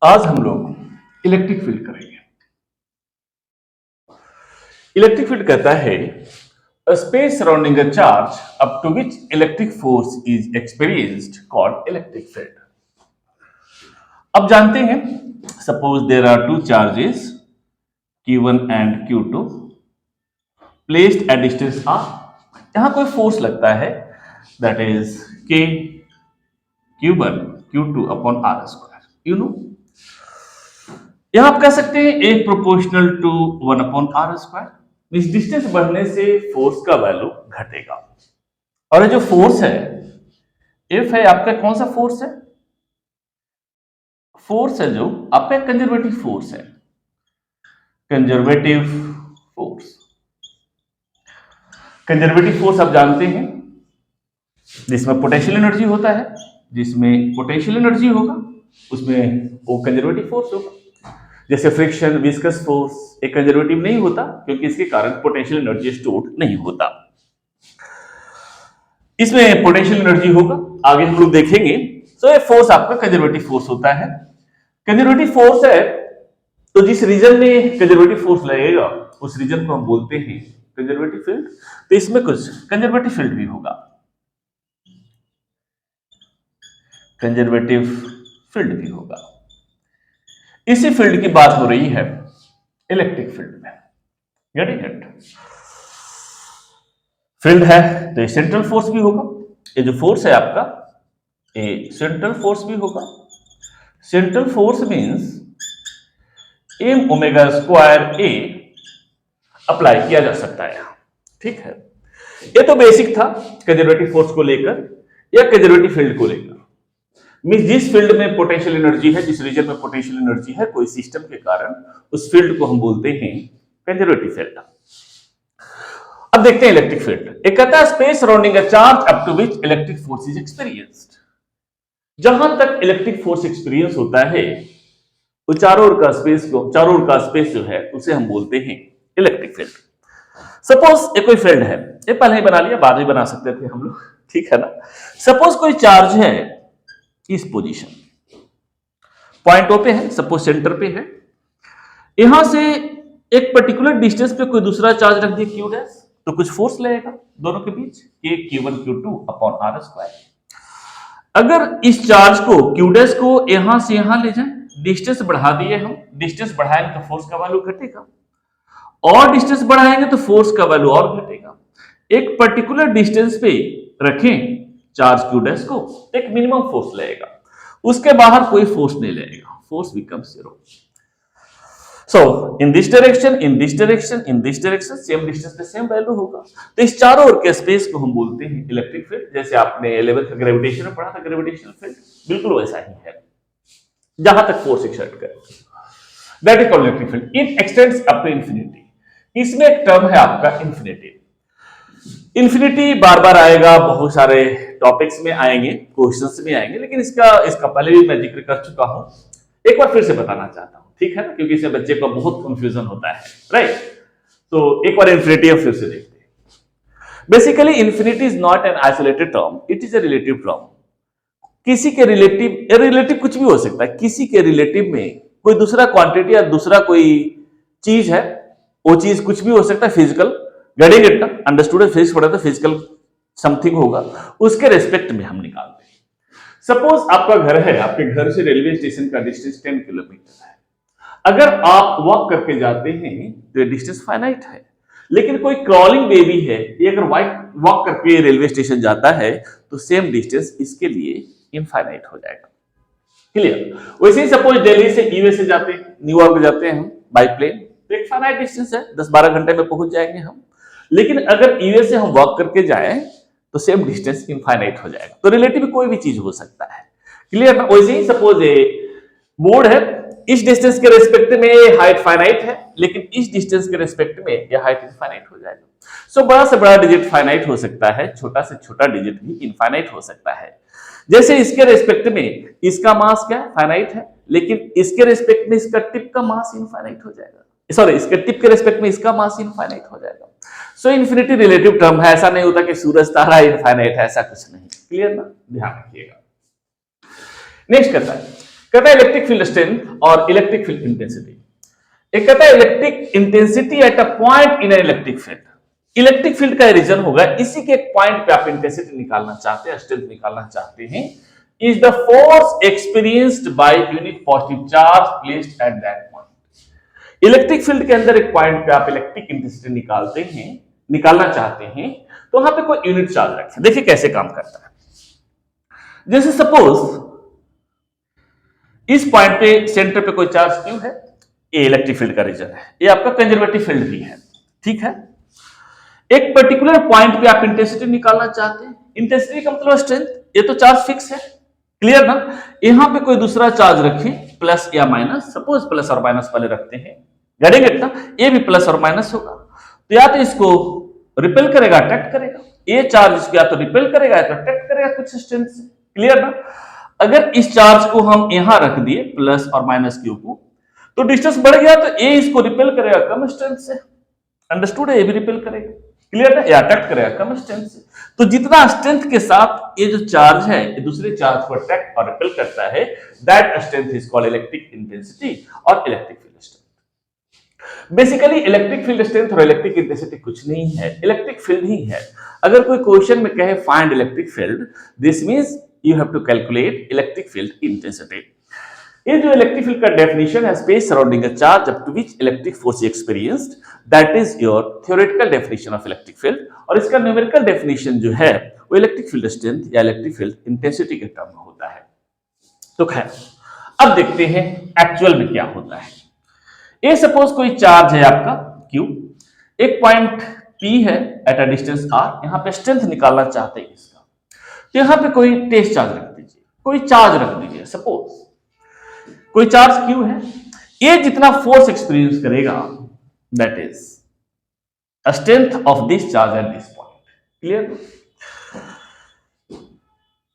आज हम लोग इलेक्ट्रिक फील्ड करेंगे। इलेक्ट्रिक फील्ड कहता है a space surrounding a charge up to which electric force is experienced called electric field। अब जानते हैं, suppose there are two charges Q1 and Q2 placed at distance r। यहां कोई force लगता है that is K Q1 Q2 upon R square. You know, यहां आप कह सकते हैं a proportional to 1 upon R square. इस डिस्टेंस बढ़ने से फोर्स का वैल्यू घटेगा। और ये जो फोर्स है एफ है आपका, कौन सा फोर्स है? फोर्स है जो आपका कंजर्वेटिव फोर्स है, कंजर्वेटिव फोर्स। कंजर्वेटिव फोर्स आप जानते हैं जिसमें पोटेंशियल एनर्जी होता है, जिसमें पोटेंशियल एनर्जी होगा उसमें वो कंजर्वेटिव फोर्स होगा। जैसे फ्रिक्शन, विस्कस फोर्स एक कंजर्वेटिव नहीं होता क्योंकि इसके कारण पोटेंशियल एनर्जी स्टोर नहीं होता। इसमें पोटेंशियल एनर्जी होगा, आगे हम लोग देखेंगे। तो ये फोर्स आपका कंजर्वेटिव फोर्स होता है। कंजर्वेटिव फोर्स है तो जिस रीजन में कंजर्वेटिव फोर्स लगेगा उस रीजन को हम बोलते हैं कंजर्वेटिव फील्ड। तो इसमें कुछ कंजर्वेटिव फील्ड भी होगा, कंजर्वेटिव फील्ड भी होगा। इसी फील्ड की बात हो रही है इलेक्ट्रिक फील्ड में। Getting it? फील्ड है तो ये सेंट्रल फोर्स भी होगा। ये जो फोर्स है आपका ये सेंट्रल फोर्स भी होगा। Central force means m omega square a apply किया जा सकता है। ठीक है, ये तो बेसिक था कंजर्वेटिव फोर्स को लेकर या कंजर्वेटिव फील्ड को लेकर। मींस जिस फील्ड में पोटेंशियल एनर्जी है, जिस रीजन में पोटेंशियल एनर्जी है कोई सिस्टम के कारण, उस फील्ड को हम बोलते हैं कंजर्वेटिव फील्ड। अब देखते हैं इलेक्ट्रिक फील्ड। एक कहता है space surrounding a charge up to which electric force is experienced. जहां तक इलेक्ट्रिक फोर्स एक्सपीरियंस होता है वो चारों ओर का स्पेस जो है उसे हम बोलते हैं इलेक्ट्रिक फील्ड। सपोज एक कोई फील्ड है, ये पहले ही बना लिया, बाद में बना सकते थे हम लोग, ठीक है ना। सपोज कोई चार्ज है इस पोजीशन पॉइंट ओ पे है, सपोज सेंटर पे है। यहां से एक पर्टिकुलर डिस्टेंस पे कोई दूसरा चार्ज रख दिया क्यू डैश, तो कुछ फोर्स लगेगा दोनों के बीच, के Q1 Q2 upon R square. अगर इस चार्ज को क्यू डैश को यहां से यहां ले जाए, डिस्टेंस बढ़ा दिए हम, डिस्टेंस बढ़ाएंगे तो फोर्स का वैल्यू घटेगा, और डिस्टेंस बढ़ाएंगे तो फोर्स का वैल्यू और घटेगा। एक पर्टिकुलर डिस्टेंस पे रखें चार्ज क्यू डैश को, एक मिनिमम फोर्स लगेगा, उसके बाहर कोई फोर्स नहीं लगेगा, force becomes zero. So in this direction, in this direction, in this direction same distance पे सेम वैल्यू होगा। तो इस चारों ओर के स्पेस को हम बोलते हैं इलेक्ट्रिक फील्ड। जैसे आपने 11th ग्रेविटेशन में पढ़ा था, ग्रेविटेशनल फील्ड बिल्कुल वैसा ही है, जहां तक फोर्स एक्सर्ट करे, that is called electric field. It extends up to infinity. इसमें एक टर्म है आपका इन्फिनिटी। इन्फिनिटी बार बार आएगा, बहुत सारे टॉपिक्स में आएंगे, क्वेश्चंस में आएंगे, लेकिन इसका पहले भी मैं जिक्र कर चुका हूं, एक बार फिर से बताना चाहता हूं, ठीक है ना, क्योंकि इससे बच्चे को बहुत कंफ्यूजन होता है, राइट। तो एक बार इन्फिनिटी फिर से देखते हैं। Basically infinity is not an isolated term, it is a relative term. किसी के रिलेटिव कुछ भी हो सकता है, किसी के रिलेटिव में कोई दूसरा क्वांटिटी या दूसरा कोई चीज है, वो चीज कुछ भी हो सकता है, फिजिकल, गेटिंग इट ना, अंडरस्टूड है, फिजिक्स पढ़ा तो फिजिकल समथिंग होगा, उसके रेस्पेक्ट में हम निकालते हैं। सपोज आपका घर है, आपके घर से रेलवे स्टेशन का डिस्टेंस 10 किलोमीटर है। अगर आप वॉक करके जाते हैं तो ये डिस्टेंस फाइनाइट है, लेकिन कोई क्रॉलिंग बेबी है, ये अगर वॉक करके रेलवे स्टेशन जाता है तो सेम डिस्टेंस इसके लिए इनफाइनाइट हो जाएगा। क्लियर? वैसे ही सपोज दिल्ली से यूएसए जाते हैं, न्यूयॉर्क जाते हैं हम बाय प्लेन, तो एक फाइनाइट डिस्टेंस है, 10-12 घंटे में पहुंच जाएंगे हम। लेकिन अगर यूएसए हम वॉक करके जाएं तो सेम डिस्टेंस इनफाइनाइट हो जाएगा। तो रिलेटिव कोई भी चीज हो सकता है। क्लियर ना? वैसे ही सपोज बोर्ड है, इस डिस्टेंस के रेस्पेक्ट में हाइट फाइनाइट है, लेकिन इस डिस्टेंस के रेस्पेक्ट में यह हाइट इनफाइनाइट हो जाएगा। सो बड़ा से बड़ा डिजिट फाइनाइट हो सकता है, छोटा से छोटा डिजिट भी इनफाइनाइट हो सकता है। जैसे इसके रेस्पेक्ट में इसका मास क्या है, फाइनाइट है, लेकिन इसके रेस्पेक्ट में इसका टिप का मास इनफाइनाइट हो जाएगा, सॉरी इसके टिप के रेस्पेक्ट में इसका मास इनफाइनाइट हो जाएगा। सो इन्फिनिटी रिलेटिव टर्म है, ऐसा नहीं होता कि सूरज तारा इनफाइनाइट है, ऐसा कुछ नहीं। क्लियर ना? ध्यान रखिएगा। नेक्स्ट कहता है इलेक्ट्रिक फील्ड स्ट्रेंथ और इलेक्ट्रिक फील्ड इंटेंसिटी। एक कहता है electric intensity at a point in an electric field. Electric field का रीजन होगा, इसी के एक पॉइंट पे आप इंटेंसिटी निकालना चाहते हैं, स्ट्रेंथ निकालना चाहते हैं, is the force experienced by unit positive charge placed at that point. Electric field के अंदर एक पॉइंट पे आप इलेक्ट्रिक इंटेंसिटी निकालना चाहते हैं, तो वहां पे कोई यूनिट चार्ज रखें। देखिए कैसे काम करता है। जैसे सपोज इस पॉइंट पे सेंटर पे कोई चार्ज क्यू है, ये इलेक्ट्रिक फील्ड का रीजन है, ये आपका कंजर्वेटिव फील्ड भी है, ठीक है। एक पर्टिकुलर पॉइंट पे आप इंटेंसिटी निकालना चाहते हैं, इंटेंसिटी का मतलब स्ट्रेंथ, ये तो चार्ज फिक्स है, क्लियर ना। यहां पे कोई दूसरा चार्ज रखें प्लस या माइनस, सपोज प्लस और माइनस वाले रखते हैं, गड़ेंगे ना, ये भी प्लस और माइनस होगा, तो या तो इसको रिपेल करेगा, अट्रैक्ट करेगा, ये चार्ज इसको या तो रिपेल करेगा या तो अट्रैक्ट करेगा कुछ स्ट्रेंथ से, क्लियर ना। अगर इस चार्ज को हम यहां रख दिए प्लस और माइनस क्यू को, तो डिस्टेंस बढ़ गया, तो ए इसको रिपेल करेगा कम स्ट्रेंथ से, अंडरस्टूड है, ये भी रिपेल करेगा, क्लियर है, या अट्रैक्ट करेगा कम स्ट्रेंथ से। तो जितना स्ट्रेंथ के साथ ये जो चार्ज है ये दूसरे चार्ज को अट्रैक्ट और रिपेल करता है, that strength is called electric intensity और electric field strength. Basically electric field strength और इलेक्ट्रिक इंटेंसिटी कुछ नहीं है, इलेक्ट्रिक फील्ड ही है। अगर कोई क्वेश्चन में कहे find electric field, this means you have to calculate electric field intensity. ये जो इलेक्ट्रिक फील्ड का डेफिनेशन है, space surrounding a charge up to which electric force experienced, that is your theoretical definition of electric field. और इसका numerical definition जो है वो electric field strength या इलेक्ट्रिक फील्ड इंटेंसिटी के टर्म में होता है। तो खैर अब देखते हैं एक्चुअल में क्या होता है। ये सपोज कोई चार्ज है आपका Q, एक पॉइंट P है एट अ डिस्टेंस R, यहां पे स्ट्रेंथ निकालना चाहते हैं इसका, तो यहां पे कोई टेस्ट चार्ज रख दीजिए, कोई चार्ज रख दीजिए, सपोज कोई चार्ज Q है, ये जितना फोर्स एक्सपीरियंस करेगा that is strength of this charge at this point, clear.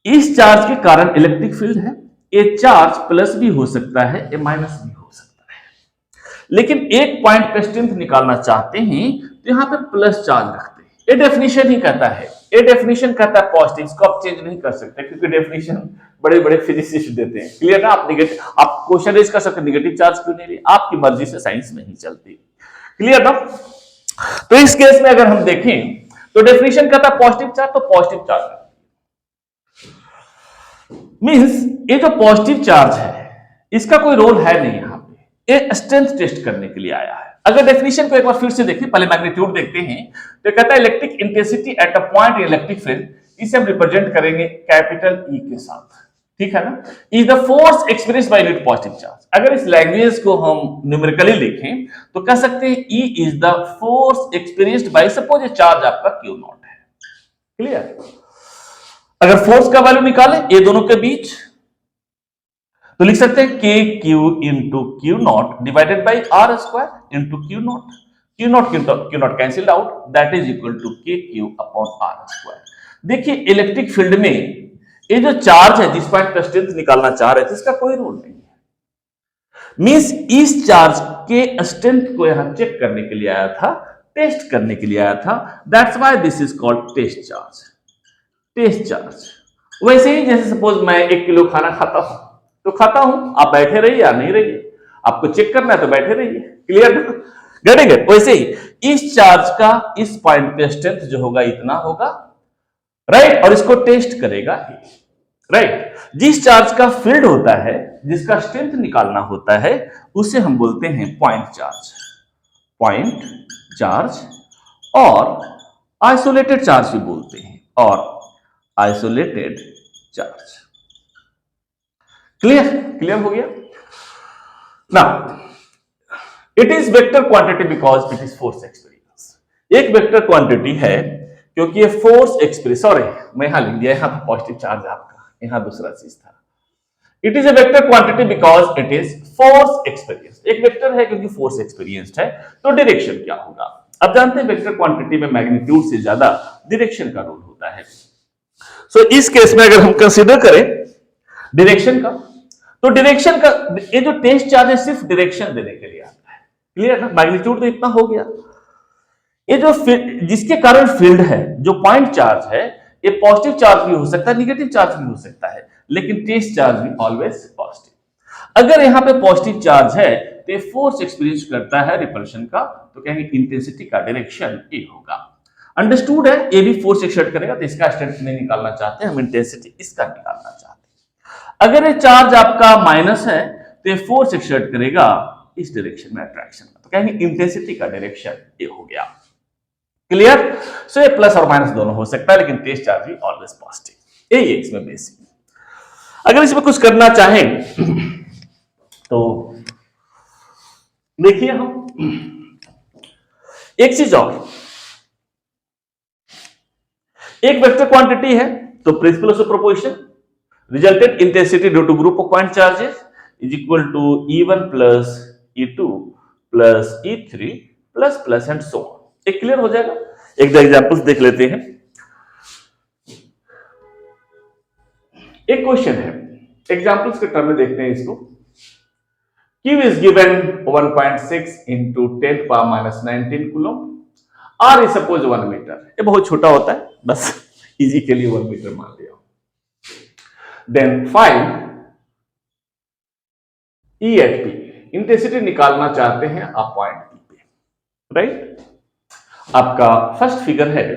इस चार्ज के कारण इलेक्ट्रिक फील्ड है, ये चार्ज प्लस भी हो सकता है, ये माइनस भी हो सकता है, लेकिन एक पॉइंट पे स्ट्रेंथ निकालना चाहते हैं तो यहां पे प्लस चार्ज रखते हैं। ये डेफिनेशन ही कहता है, ये डेफिनेशन कहता है पॉजिटिव, इसको आप चेंज नहीं कर सकते क्योंकि डेफिनेशन बड़े बड़े फिजिसिस्ट देते हैं, क्लियर ना। आप नेगेटिव, आप क्वेश्चन रेज कर सकते, नेगेटिव चार्ज क्यों नहीं लिए, आपकी मर्जी से साइंस नहीं चलती, क्लियर ना। तो इस केस में अगर हम देखें तो डेफिनेशन कहता है पॉजिटिव चार्ज, तो पॉजिटिव चार्ज मींस ये जो पॉजिटिव चार्ज है इसका कोई रोल है नहीं यहां पे, ये स्ट्रेंथ टेस्ट करने के लिए आया है। अगर डेफिनेशन को एक बार फिर से देखें, पहले मैग्नीट्यूड देखते हैं, तो कहता है electric intensity at a point in electric field, इसे हम रिप्रेजेंट करेंगे कैपिटल E के साथ, ठीक है ना। Is the force experienced by unit positive charge. अगर इस लैंग्वेज को हम न्यूमेरिकली लिखें तो कह सकते हैं E is the force experienced bye, suppose ये चार्ज आपका Q0 है, क्लियर। अगर फोर्स का वैल्यू निकालें ये दोनों के बीच, तो लिख सकते हैं K Q into Q naught divided by R square into Q naught, Q naught cancel out, that is equal to K Q upon R square. देखिए इलेक्ट्रिक फील्ड में ये जो चार्ज है जिस पॉइंट पर स्ट्रेंथ निकालना चाह रहे थे इसका कोई रोल नहीं है, मींस इस चार्ज के स्ट्रेंथ को यहां चेक करने के लिए आया था, टेस्ट करने के लिए आया था, that's why this is called test charge, test charge. वैसे ही जैसे सपोज मैं 1 किलो खाना खाता हूं तो खाता हूं, आप बैठे रहिए या नहीं रहिए, आपको चेक करना है तो बैठे रहिए, क्लियर ना, गड़ेंगे। वैसे ही इस चार्ज का इस पॉइंट पे स्ट्रेंथ जो होगा इतना होगा, राइट, और इसको टेस्ट करेगा, राइट। जिस चार्ज का फील्ड होता है, जिसका स्ट्रेंथ निकालना होता है, उसे हम बोलते हैं पॉइंट चार्ज, पॉइंट चार्ज, और आइसोलेटेड चार्ज भी बोलते हैं, और आइसोलेटेड चार्ज, क्लियर हो गया ना। It is vector quantity because it is force experience. एक वेक्टर क्वांटिटी है क्योंकि ये फोर्स एक्सपीरियंस, सॉरी मैं यहां लिख दिया, यहां पॉजिटिव चार्ज आपका, यहां दूसरा चीज था। It is a vector quantity because it is force experience. एक वेक्टर है क्योंकि फोर्स एक्सपीरियंस्ड है, तो डायरेक्शन क्या होगा। अब जानते हैं वेक्टर क्वांटिटी में मैग्नीट्यूड से ज्यादा डायरेक्शन का रोल होता है। सो इस केस में अगर हम कंसीडर करें डायरेक्शन का, तो डायरेक्शन का ये जो टेस्ट चार्ज है सिर्फ डायरेक्शन देने के लिए आता है, क्लियर ना। मैग्नीट्यूड तो इतना हो गया, ये जो जिसके कारण फील्ड है, जो पॉइंट चार्ज है, ये पॉजिटिव चार्ज भी हो सकता है, नेगेटिव चार्ज भी हो सकता है, लेकिन टेस्ट चार्ज भी ऑलवेज पॉजिटिव। अगर यहां पे पॉजिटिव चार्ज है तो फोर्स एक्सपीरियंस करता है रिपल्शन का, तो कहेंगे इंटेंसिटी का डायरेक्शन ए होगा। अंडरस्टूड है, ये भी फोर्स एक्सर्ट करेगा तो इसका स्ट्रेंथ नहीं निकालना चाहते, हम इंटेंसिटी इसका निकालना चाहते हैं। अगर ये चार्ज आपका माइनस है तो ये फोर्स एक्सर्ट करेगा इस डायरेक्शन में अट्रैक्शन का, तो कहेंगे इंटेंसिटी का डायरेक्शन ये हो गया। क्लियर? सो ये प्लस और माइनस दोनों हो सकता है, लेकिन टेस्ट चार्ज भी ऑलवेज पॉजिटिव, यही है इसमें बेसिक। अगर इसमें कुछ करना चाहें तो देखिए, हम एक चीज और, एक वेक्टर क्वांटिटी है तो principle of proportion, resultant intensity due to group of point charges is equal to E1 plus E2 plus E3 plus plus and so on. एक क्लियर हो जाएगा। एक दो एग्जांपल्स देख लेते हैं। एक क्वेश्चन है, एग्जांपल्स के टर्म में देखते हैं इसको। Q is given 1.6 into 10 power minus 19 coulomb, R is suppose 1 मीटर। ये बहुत छोटा होता है, बस इजी के लिए 1 मीटर मान लिया। Then find E at P, intensity निकालना चाहते हैं आप पॉइंट P पे, राइट? आपका फर्स्ट फिगर है,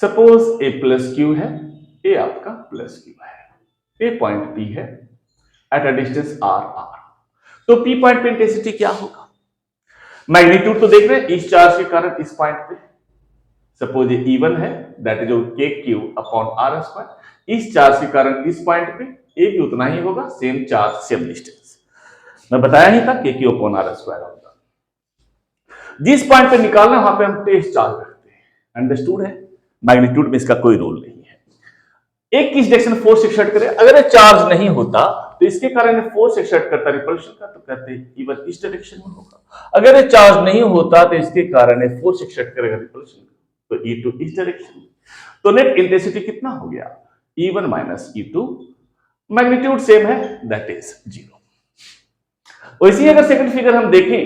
सपोज A प्लस Q है, A आपका प्लस Q है, A पॉइंट P है एट अ डिस्टेंस R। तो P पॉइंट पे इंटेंसिटी क्या होगा? मैग्नीट्यूड तो देख रहे हैं, इस चार्ज के कारण इस पॉइंट पे, सपोज ये E1 है, that is KQ upon R square. इस चार्ज के कारण इस पॉइंट पे A भी उतना ही होगा, सेम चार्ज सेम डिस्टेंस। मैं बताया ही था KQ अपॉन R स्क्वायर होगा। जिस पॉइंट पे निकालना वहां पे हम टेस्ट चार्ज रखते हैं, अंडरस्टूड है? मैग्नीट्यूड में इसका कोई रोल नहीं है। एक किस डायरेक्शन फोर्स एक्सर्ट करे, अगर ये चार्ज नहीं होता तो इसके कारण फोर्स एक्सर्ट करता रिपल्शन का, तो कहते हैं E1 इस डायरेक्शन में होगा। अगर ये चार्ज नहीं होता तो इसके कारण फोर्स एक्सर्ट करेगा रिपल्शन का, तो E2 इस डायरेक्शन में। तो नेट इंटेंसिटी कितना हो गया? E1 minus E2, magnitude same है, दैट इज 0। वैसे अगर सेकंड फिगर हम देखें,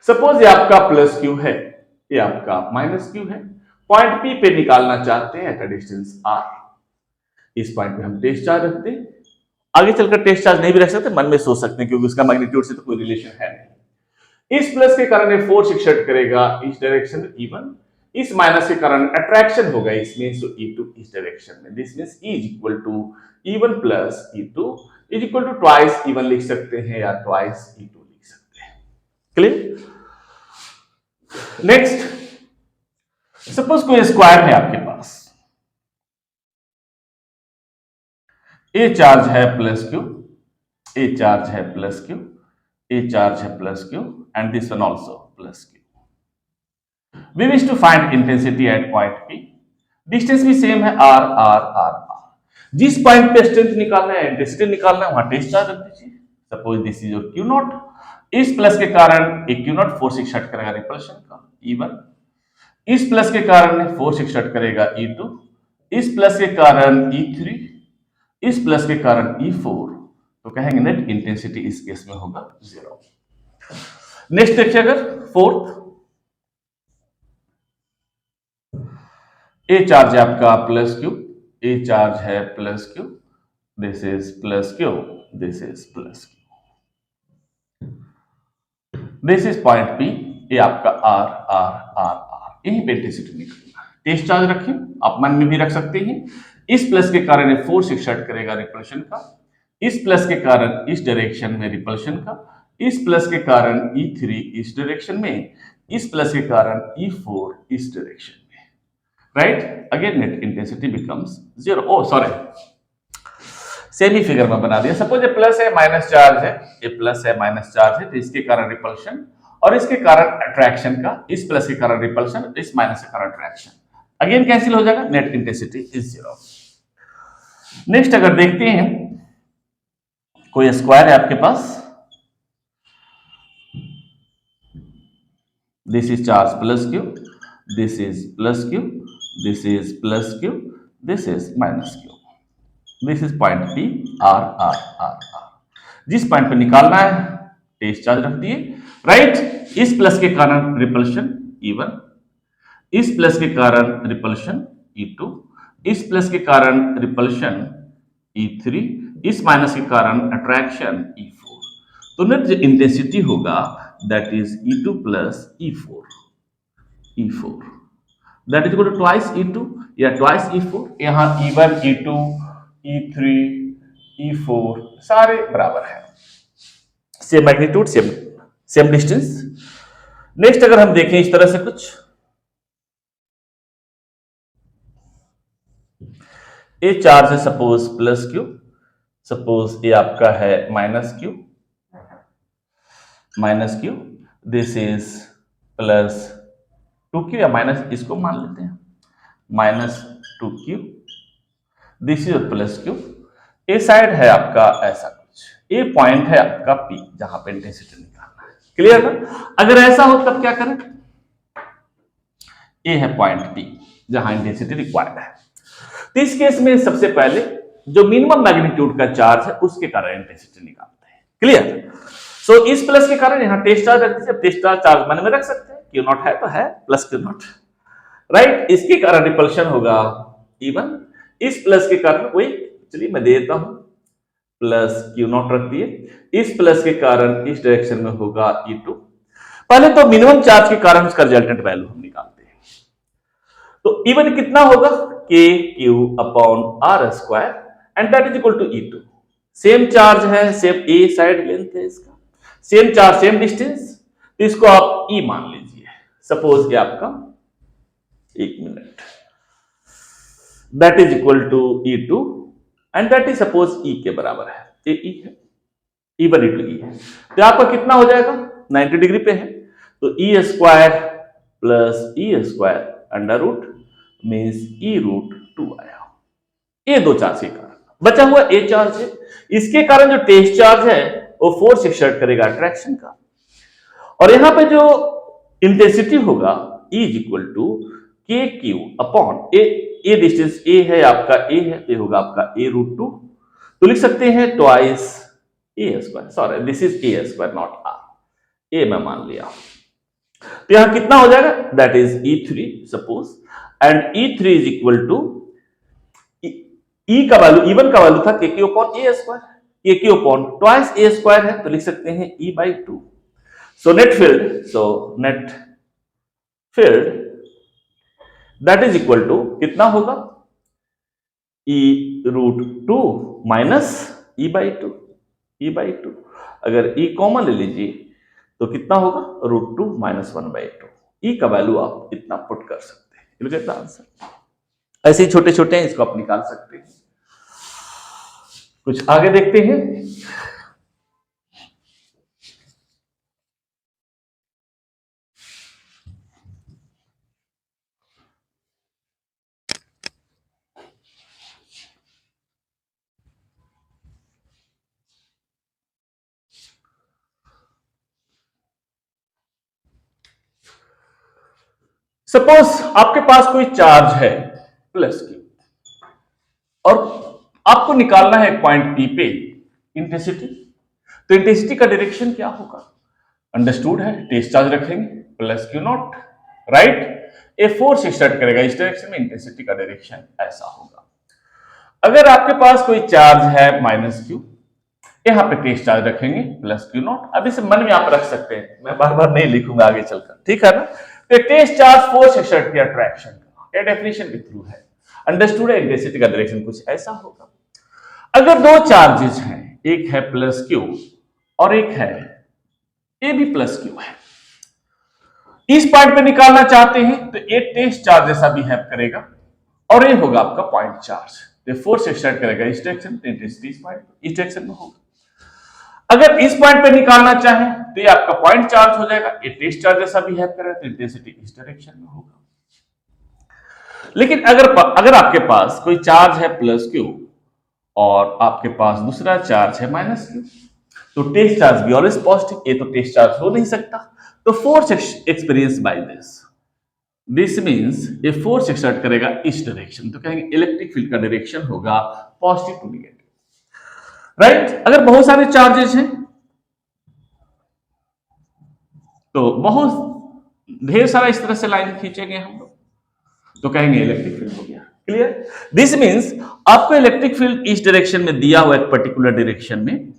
सपोज ये आपका प्लस Q है, ये आपका माइनस Q है, पॉइंट P पे निकालना चाहते हैं एट अ डिस्टेंस R। इस पॉइंट पे हम टेस्ट चार्ज रखते हैं, आगे चलकर टेस्ट चार्ज नहीं भी रख सकते, मन में सोच सकते हैं, क्योंकि उसका मैग्नीट्यूड से तो कोई रिलेशन है नहीं। इस प्लस के कारण ये फोर्स एक्सर्ट करेगा इस डायरेक्शन में E1, इस माइनस के कारण अट्रैक्शन होगा इसमें, सो E2 इस डायरेक्शन में। This means E is equal to E1 plus E2 is equal to twice E1 लिख सकते हैं या ट्वाइस E2 लिख सकते हैं। क्लियर? नेक्स्ट, सपोज कोई स्क्वायर है आपके पास, ए चार्ज है प्लस Q, ए चार्ज है प्लस Q, ए चार्ज है plus Q and this one also plus Q। We wish to find intensity at point P, distance भी same है R R R R। जिस point पे strength निकालना है, intensity निकालना है, वहां टेस्ट चार्ज रख दीजिए। Suppose this is your Q not, इस प्लस के कारण एक Q नॉट फोर्स एक्सर्ट करेगा रिपल्शन का E1, इस प्लस के कारण फोर्स एक्सर्ट करेगा E2, इस प्लस के कारण E3, इस प्लस के कारण E4, तो कहेंगे नेट इंटेंसिटी इस केस में होगा 0। नेक्स्ट देखिए, अगर फोर्थ, ए चार्ज है आपका प्लस Q, ए चार्ज है plus Q, this is plus Q, this is plus Q, this is point P, ये आपका R R R R, यही पे इंटेंसिटी निकलेगा। टेस्ट चार्ज रखिए, आप मन में भी रख सकते हैं। इस प्लस के कारण ये फोर्स एक्सर्ट करेगा रिपल्शन का, इस प्लस के कारण इस डायरेक्शन में रिपल्शन का, इस प्लस के कारण E3 इस डायरेक्शन में, इस प्लस के कारण E4 इस डायरेक्शन में, right? Again net intensity becomes 0। ओ सॉरी, सेमी फिगर में बना दिया। सपोज ये प्लस है माइनस चार्ज है, ये प्लस है माइनस चार्ज है, तो इसके कारण रिपल्शन और इसके कारण अट्रैक्शन का, इस प्लस के कारण रिपल्शन, इस माइनस के कारण अट्रैक्शन, अगेन कैंसिल हो जाएगा, नेट इंटेंसिटी इज 0। नेक्स्ट अगर देखते हैं, कोई स्क्वायर है आपके पास, this is charge plus Q, this is plus Q, this is plus Q, this is minus Q, this is point P R R R R। जिस पॉइंट पे निकालना है टेस्ट चार्ज रख दिए, राइट? इस प्लस के कारण रिपल्शन E1, इस प्लस के कारण रिपल्शन E2, इस प्लस के कारण रिपल्शन E3, इस माइनस के कारण अट्रैक्शन E4, तो नेट जो इंटेंसिटी होगा that is E2 plus E4 that is equal to twice E2 या ट्वाइस E4। यहाँ E1 E2 E3 E4 सारे बराबर हैं, same magnitude same distance. Next अगर हम देखें इस तरह से कुछ, ए चार्ज है सपोज प्लस क्यू, सपोज ये आपका है minus Q, this is plus 2q या माइनस, इसको मान लेते हैं minus 2q, this is plus Q. A side है आपका ऐसा कुछ, ए पॉइंट है आपका P जहां पे इंटेंसिटी निकालना है, क्लियर ना। अगर ऐसा हो तब क्या करें, ए है पॉइंट P जहां इंटेंसिटी रिक्वायर्ड है, तो इस केस में सबसे पहले जो मिनिमम मैग्नीट्यूड का चार्ज है उसके कारण इंटेंसिटी निकालते हैं, क्लियर। सो इस प्लस के कारण यहां टेस्ट चार्ज रखते हैं, टेस्ट चार्ज मन में रख सकते हैं, क्यू नॉट है तो है प्लस क्यू नॉट, राइट। इसके कारण रिपल्शन होगा E1, इस प्लस के कारण वही, चलिए मैं दे देता हूं प्लस क्यू नॉट रख दिए, इस प्लस के कारण इस डायरेक्शन में होगा E2। पहले तो मिनिमम चार्ज के कारण उसका रिजल्टेंट वैल्यू हम निकालते हैं, तो E1 कितना होगा K Q upon R square and that is equal to E2। Same charge है, सेम ए साइड लेंथ है इसका, सेम चार्ज सेम डिस्टेंस, तो इसको आप E मान लीजिए, सपोज ये आपका 1 minute, that is equal to E2 and that is suppose E के बराबर है, ये E है, E1 इंटू E है, तो आपका कितना हो जाएगा 90 डिग्री पे है, तो E square plus E square under root means E root 2 आया। ये दो चार्ज के कारण बचा हुआ ए चार्ज है, इसके कारण जो टेस्ट चार्ज है वो फोर्स एक्सर्ट करेगा अट्रैक्शन का, और यहां पे जो इंटेंसिटी होगा E is equal to K Q upon A distance ए है आपका, ए है तो होगा आपका ए रूट 2, तो लिख सकते हैं twice a square, sorry this is a square not R, a मैं मान लिया, तो यहां कितना हो जाएगा that is E3 suppose, and E3 is equal to E का वैल्यू E1 का वैल्यू था k Q upon a square, k Q upon twice a square है तो लिख सकते हैं E by 2। So net field that is equal to कितना होगा E root 2 minus E by 2, अगर E कॉमन ले लीजिए तो कितना होगा रूट 2 माइनस 1/2, E का वैल्यू आप इतना पुट कर सकते हैं, यू गेट द आंसर। ऐसे ही छोटे छोटे हैं, इसको आप निकाल सकते हैं। कुछ आगे देखते हैं, सपोज आपके पास कोई चार्ज है प्लस की, और आपको निकालना है पॉइंट पी पे इंटेंसिटी, तो इंटेंसिटी का डायरेक्शन क्या होगा, अंडरस्टूड है, टेस्ट चार्ज रखेंगे plus Q not, right. A force exert करेगा इस डायरेक्शन में, इंटेंसिटी का डायरेक्शन ऐसा होगा। अगर आपके पास कोई चार्ज है माइनस क्यू, यहां पे टेस्ट चार्ज रखेंगे प्लस क्यू नॉट, अब इसे मन में आप रख सकते हैं, मैं बार बार नहीं लिखूंगा आगे चलकर, ठीक है ना। तो टेस्ट चार्ज फोर्स एक्सर्ट किया अट्रैक्शन का, ये डेफिनेशन के थ्रू है, अंडरस्टूड है, इंटेंसिटी का डायरेक्शन कुछ ऐसा होगा। अगर दो चार्जेस हैं, एक है प्लस क्यू और एक है ए भी प्लस क्यू है, इस पॉइंट पे निकालना चाहते हैं तो ये टेस्ट चार्ज जैसा बिहेव करेगा और ये होगा आपका पॉइंट चार्ज, ये फोर्स एक्सर्ट करेगा इस डायरेक्शन, इंटेंसिटी इस डायरेक्शन में होगा। अगर इस पॉइंट पे निकालना चाहें तो ये आपका पॉइंट चार्ज हो जाएगा, ये टेस्ट चार्ज जैसा बिहेव करेगा तो इंटेंसिटी इस डायरेक्शन में होगा। लेकिन अगर आपके पास कोई चार्ज है प्लस क्यू और आपके पास दूसरा चार्ज है माइनस क्यू, तो टेस्ट चार्ज भी ऑलवेज पॉजिटिव, ये तो टेस्ट चार्ज हो नहीं सकता, तो force experience by this means ये फोर्स एक्सर्ट करेगा इस डायरेक्शन, तो कहेंगे इलेक्ट्रिक फील्ड का डायरेक्शन होगा पॉजिटिव टू नेगेटिव, राइट। अगर बहुत सारे चार्जेस हैं तो बहुत ढेर सारा इस तरह से लाइन खींचेंगे हम लोग, तो कहेंगे इलेक्ट्रिक फील्ड हो गया, क्लियर? दिस मीन्स आपको इलेक्ट्रिक फील्ड इस डायरेक्शन में दिया हुआ एक पर्टिकुलर डायरेक्शन में,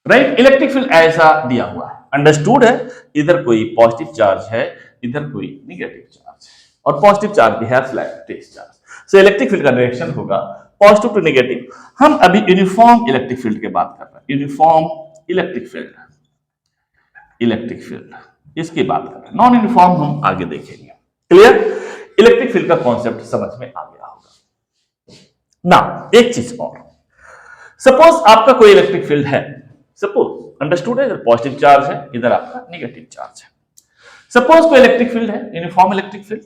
राइट? इलेक्ट्रिक फील्ड ऐसा दिया हुआ है, अंडरस्टूड है? इधर कोई पॉजिटिव चार्ज है, इधर कोई निगेटिव चार्ज है, और पॉजिटिव चार्ज भी है फ्लैट चार्ज। सो इलेक्ट्रिक फील्ड का डायरेक्शन होगा पॉजिटिव टू नेगेटिव। हम अभी यूनिफॉर्म इलेक्ट्रिक फील्ड की बात कर रहे हैं, uniform electric field, electric field इसकी बात कर रहे हैं। नॉन यूनिफॉर्म हम आगे देखेंगे। क्लियर? इलेक्ट्रिक फील्ड का कॉन्सेप्ट समझ में आ गया होगा ना। एक चीज और, सपोज आपका कोई इलेक्ट्रिक फील्ड है, सपोज अंडरस्टूड है, इधर पॉजिटिव चार्ज है, इधर आपका नेगेटिव चार्ज है। सपोज कोई इलेक्ट्रिक फील्ड है, यूनिफॉर्म इलेक्ट्रिक फील्ड,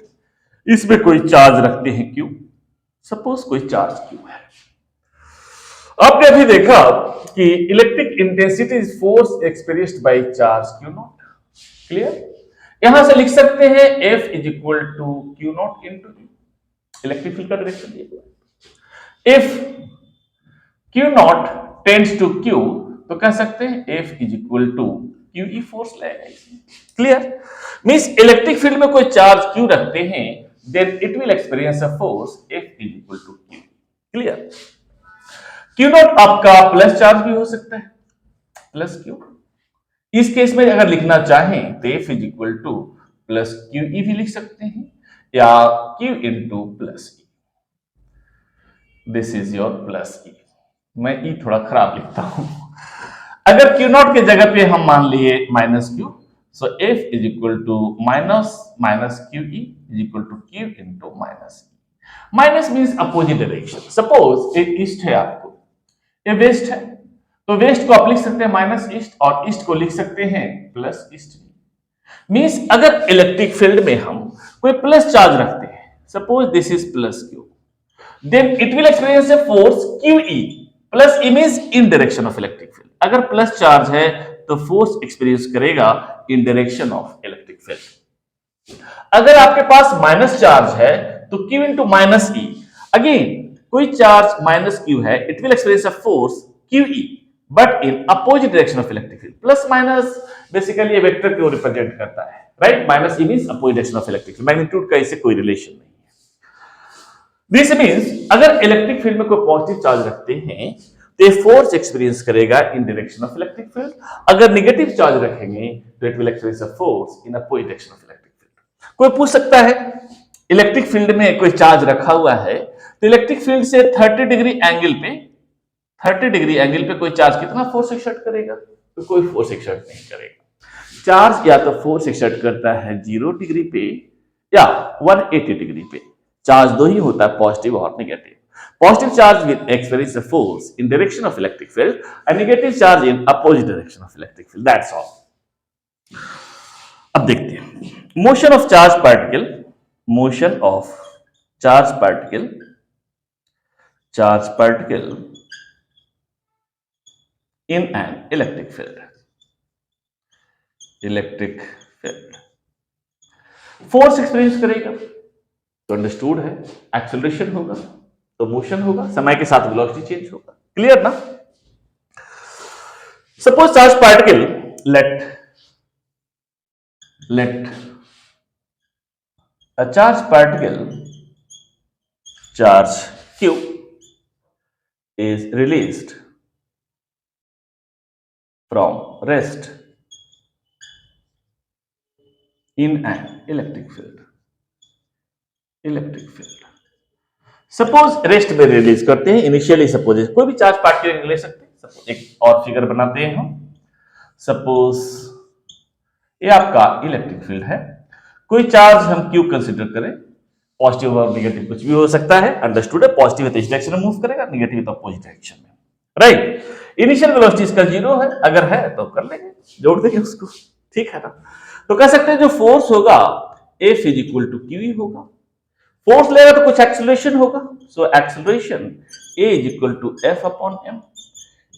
इसमें कोई चार्ज रखते हैं क्यू, सपोज कोई चार्ज क्यू है। आपने अभी देखा कि electric intensity is force experienced by charge q naught. Clear? यहां से लिख सकते हैं F is equal to q naught into electric field का डायरेक्शन दिया हुआ है। If q naught tends to q, तो कह सकते हैं F is equal to q E force लगेगा इसमें। क्लियर? मींस इलेक्ट्रिक फील्ड में कोई चार्ज क्यू रखते हैं, then it will experience a force F is equal to q. Clear? Q naught आपका प्लस चार्ज भी हो सकता है, प्लस क्यू। इस केस में अगर लिखना चाहें तो F is equal to plus q E भी लिख सकते हैं, या Q into plus E. This is your plus E. मैं ई थोड़ा खराब लिखता हूं। अगर क्यू नॉट के जगह पे हम मान लिए minus q, so F is equal to minus minus q E is equal to q into minus E. Minus means opposite direction. Suppose एक ईस्ट है आपको, ये वेस्ट है, तो वेस्ट को आप लिख सकते हैं माइनस ईस्ट, और ईस्ट को लिख सकते हैं प्लस ईस्ट। मींस अगर इलेक्ट्रिक फील्ड में हम कोई प्लस चार्ज रखते हैं, suppose this is plus q, then it will experience a force q E. Plus E means in direction of electric field. अगर प्लस चार्ज है तो फोर्स एक्सपीरियंस करेगा in direction of electric field. अगर आपके पास minus charge है तो q into minus E. Again कोई चार्ज माइनस क्यू है, it will experience a force q E but in opposite direction of electric field. Plus minus basically ये vector को represent करता है, right? Minus E means opposite direction of electric field. Magnitude का इससे कोई relation नहीं है। दिस मींस अगर इलेक्ट्रिक फील्ड में कोई पॉजिटिव चार्ज रखते हैं तो ये फोर्स एक्सपीरियंस करेगा in direction of electric field. अगर नेगेटिव चार्ज रखेंगे तो it will experience a force in opposite direction of electric field. कोई पूछ सकता है इलेक्ट्रिक फील्ड में कोई चार्ज रखा हुआ है, तो इलेक्ट्रिक फील्ड से 30 डिग्री एंगल पे, 30 डिग्री एंगल पे कोई चार्ज कितना फोर्स एक्सर्ट करेगा? तो कोई फोर्स एक्सर्ट नहीं करेगा। चार्ज या तो फोर्स एक्सर्ट करता है 0 डिग्री पे या 180 डिग्री पे। चार्ज दो ही होता है, पॉजिटिव और negative. Positive charge will experience a force in direction of electric field and negative charge in opposite direction of electric field. That's all. अब देखते हैं motion of charge particle, motion of charge particle, charge particle in an electric field, electric field force experience करेगा तो understood है, acceleration होगा तो motion होगा, समय के साथ वेलोसिटी चेंज होगा। क्लियर ना? Suppose charge particle let a charge particle, charge q is released from rest in an electric field, electric field। Suppose rest में रिलीज करते हैं इनिशियली। सपोज कोई भी चार्ज पार्टिकल ले सकते हैं। सपोज एक और फिगर बनाते हैं हम। सपोज ये आपका इलेक्ट्रिक फील्ड है, कोई चार्ज हम क्यू कंसीडर करें, पॉजिटिव और नेगेटिव कुछ भी हो सकता है। अंडरस्टूड है? पॉजिटिव है तो इस डायरेक्शन में मूव करेगा, नेगेटिव तो अपोजिट डायरेक्शन में, राइट? इनिशियल वेलोसिटी इसका 0 है, अगर है तो कर लेंगे, जोड़ देंगे उसको, ठीक है ना? तो कह सकते हैं जो फोर्स होगा F is equal to q E होगा। फोर्स लेगा तो कुछ एक्सेलरेशन होगा, so acceleration A is equal to F upon m।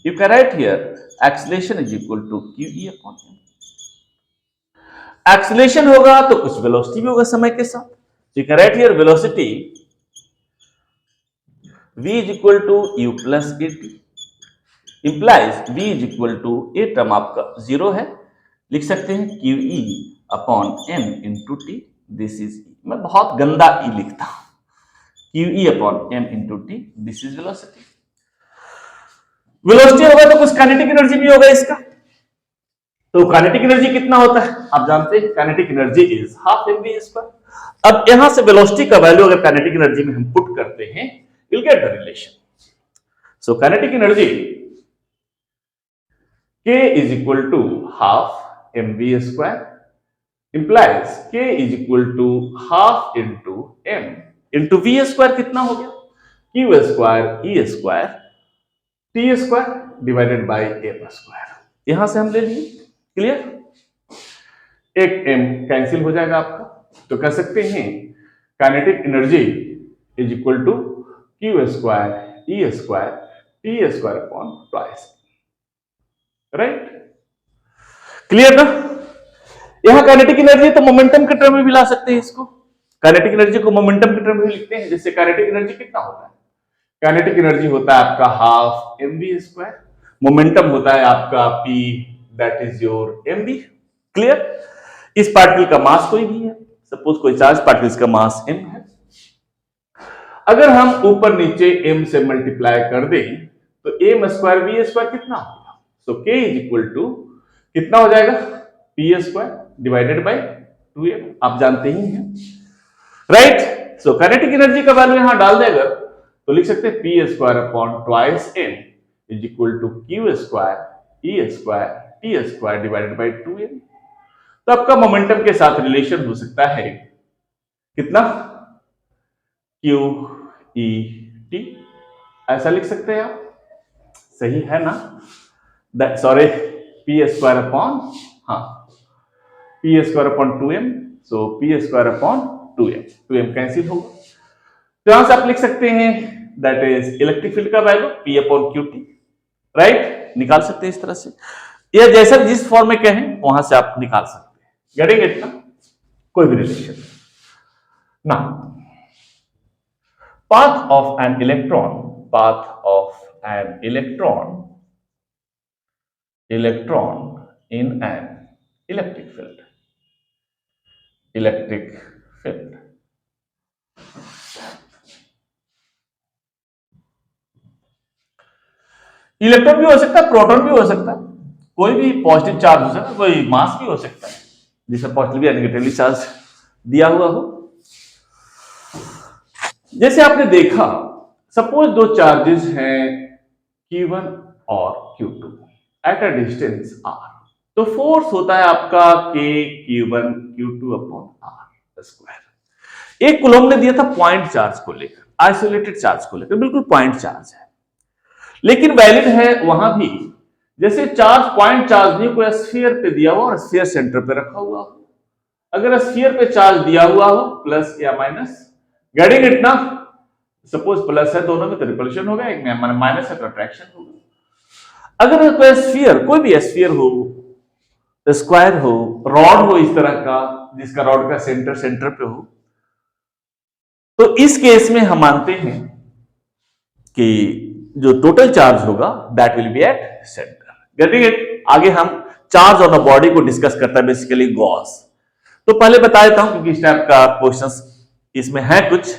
You can write here acceleration is equal to q E upon m। Acceleration होगा तो कुछ velocity भी होगा समय के साथ, so you can write here velocity v is equal to u plus at implies v is equal to a term आपका 0 है, लिख सकते हैं QE upon m into t. This is E. मैं बहुत गंदा ई लिखता हूं, q E upon m into t, this is velocity. Velocity होगा तो कुछ काइनेटिक एनर्जी भी होगा इसका। तो काइनेटिक एनर्जी कितना होता है आप जानते हैं, kinetic energy is half m v square. अब यहां से वेलोसिटी का वैल्यू अगर काइनेटिक एनर्जी में हम पुट करते हैं, you'll get the relation. So kinetic energy K is equal to half mv square implies K is equal to half into m into v square कितना हो गया, q square e square t square divided by m square। यहां से हम ले लिए, clear. एक m cancel हो जाएगा आपका, तो कह सकते हैं kinetic energy is equal to q square e square t square upon twice, right, clear ना। यहां काइनेटिक एनर्जी तो मोमेंटम के टर्म में भी ला सकते हैं इसको। काइनेटिक एनर्जी को मोमेंटम के टर्म में भी लिखते हैं। जैसे काइनेटिक एनर्जी कितना होता है, काइनेटिक एनर्जी होता है आपका half m v square, momentum होता है आपका p, that is your m v, clear. इस पार्टिकल का मास कोई भी है, सपोज कोई चार्ज पार्टिकल का मास m है, अगर हम ऊपर नीचे m से मल्टीप्लाई कर दें तो m स्क्वायर वी स्क्वायर कितना होगा, सो k इज इक्वल टू कितना हो जाएगा, p square divided by 2m, आप जानते ही हैं, राइट। सो काइनेटिक एनर्जी का वैल्यू यहां डाल देगा तो लिख सकते हैं p square upon twice m is equal to q square e square t square divided by 2m। तो आपका मोमेंटम के साथ रिलेशन हो सकता है कितना, q e t, ऐसा लिख सकते हैं आप, सही है ना, सॉरी p स्क्वायर अपॉन, हाँ p स्क्वायर अपॉन 2m, सो p square upon 2m cancel होगा, तो यहां से आप लिख सकते हैं दैट इज इलेक्ट्रिक फील्ड का value p upon Q T, right, निकाल सकते हैं इस तरह से, या जैसा जिस फॉर्म में कहें वहां से आप निकाल सकते हैं, गेटिंग इट ना, कोई भी रिलेशन ना। path of an electron in an electric field, electron भी हो सकता है, प्रोटॉन भी हो सकता है, कोई भी पॉजिटिव चार्ज हो सकता है, कोई मास भी हो सकता है जिसमें पॉजिटिवली या नेगेटिवली चार्ज दिया हुआ हो। जैसे आपने देखा, सपोज दो चार्जेस हैं Q1 और Q2 eight a distance r, तो फोर्स होता है आपका K Q1 Q2 upon r square. एक कूलम ने दिया था पॉइंट चार्ज को लेकर, आइसोलेटेड चार्ज को लेकर, बिल्कुल पॉइंट चार्ज है, लेकिन वैलिड है वहां भी जैसे चार्ज पॉइंट चार्ज नहीं, कोई स्फीयर पे दिया हुआ और स्फीयर सेंटर पे रखा हुआ हो, अगर स्फीयर पे चार्ज दिया हुआ हो प्लस या माइनस, गेटिंग इट ना, सपोज प्लस है दोनों में तो रिपल्शन होगा, एक में माइनस है तो अट्रैक्शन होगा। अगर कोई स्फीयर, कोई भी स्फीयर हो, स्क्वायर हो, रॉड हो इस तरह का जिसका रॉड का सेंटर पे हो, तो इस केस में हम मानते हैं कि जो टोटल चार्ज होगा that will be at centre, getting it. आगे हम चार्ज ऑन अ बॉडी को डिस्कस करता है बेसिकली गॉस, तो पहले बता देता हूं क्योंकि इस टाइप का क्वेश्चंस इसमें है कुछ,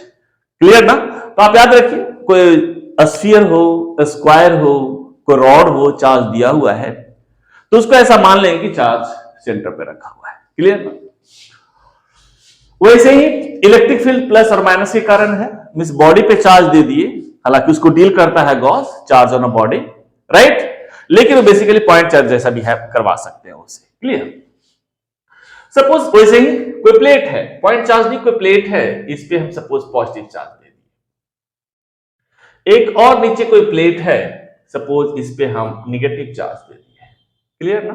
क्लियर ना। तो आप याद रखिए, कोई स्फीयर हो, स्क्वायर हो, कोई रॉड हो, चार्ज दिया हुआ है तो उसको ऐसा मान लेंगे कि चार्ज सेंटर पे रखा हुआ है, क्लियर ना। वैसे ही इलेक्ट्रिक फील्ड प्लस और माइनस के कारण है, मींस बॉडी पे चार्ज दे दिए, हालांकि उसको डील करता है Gauss, charge on a body, right, लेकिन वो बेसिकली पॉइंट चार्ज जैसा बिहेव करवा सकते हैं उसे, क्लियर। सपोज वैसे ही कोई प्लेट है, पॉइंट चार्ज नहीं, कोई प्लेट है, इस पे हम सपोज पॉजिटिव चार्ज दे दिए, एक और नीचे कोई प्लेट है, सपोज इस पे हम निगेटिव चार्ज दे दिए, क्लियर ना।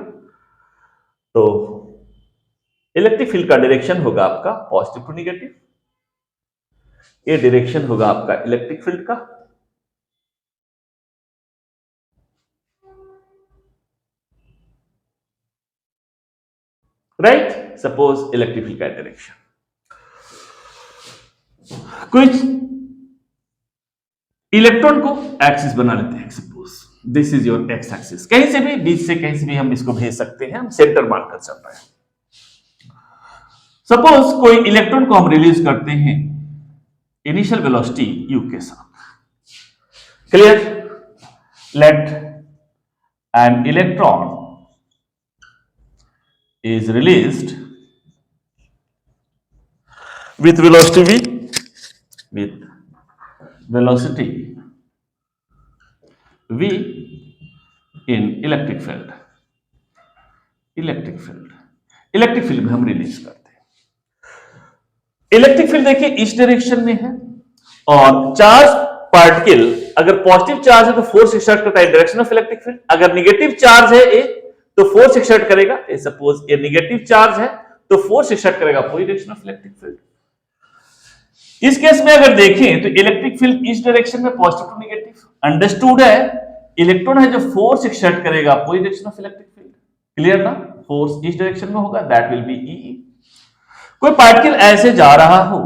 तो इलेक्ट्रिक फील्ड का डायरेक्शन होगा आपका पॉजिटिव टू निगेटिव, ये डायरेक्शन होगा आपका इलेक्ट्रिक फील्ड का, राइट। सपोज इलेक्ट्रिक फील्ड का डायरेक्शन, कुछ इलेक्ट्रॉन को एक्सिस बना लेते हैं, suppose this is your x axis, कहीं से भी बीच से कहीं से भी हम इसको भेज सकते हैं, हम सेंटर मानकर चल रहे हैं। सपोज कोई इलेक्ट्रॉन को हम रिलीज करते हैं इनिशियल वेलोसिटी u के साथ। Clear? Let an electron is released with velocity v, with velocity v in electric field में हम रिलीज करते हैं। इलेक्ट्रिक फील्ड देखिए इस डायरेक्शन में है और चार्ज पार्टिकल अगर पॉजिटिव चार्ज है तो फोर्स एक्सर्ट करता है डायरेक्शन ऑफ इलेक्ट्रिक फील्ड, अगर नेगेटिव चार्ज है ए तो फोर्स एक्सर्ट करेगा, सपोज ये नेगेटिव चार्ज है तो फोर्स एक्सर्ट करेगा opposite direction of electric field. इस केस में अगर देखें तो इलेक्ट्रिक फील्ड इस डायरेक्शन में पॉजिटिव टू नेगेटिव, अंडरस्टूड है इलेक्ट्रॉन है जो फोर्स एक्सर्ट करेगा opposite direction of electric field. Clear ना? फोर्स इस डायरेक्शन में होगा, दैट विल बी ई। कोई पार्टिकल ऐसे जा रहा हो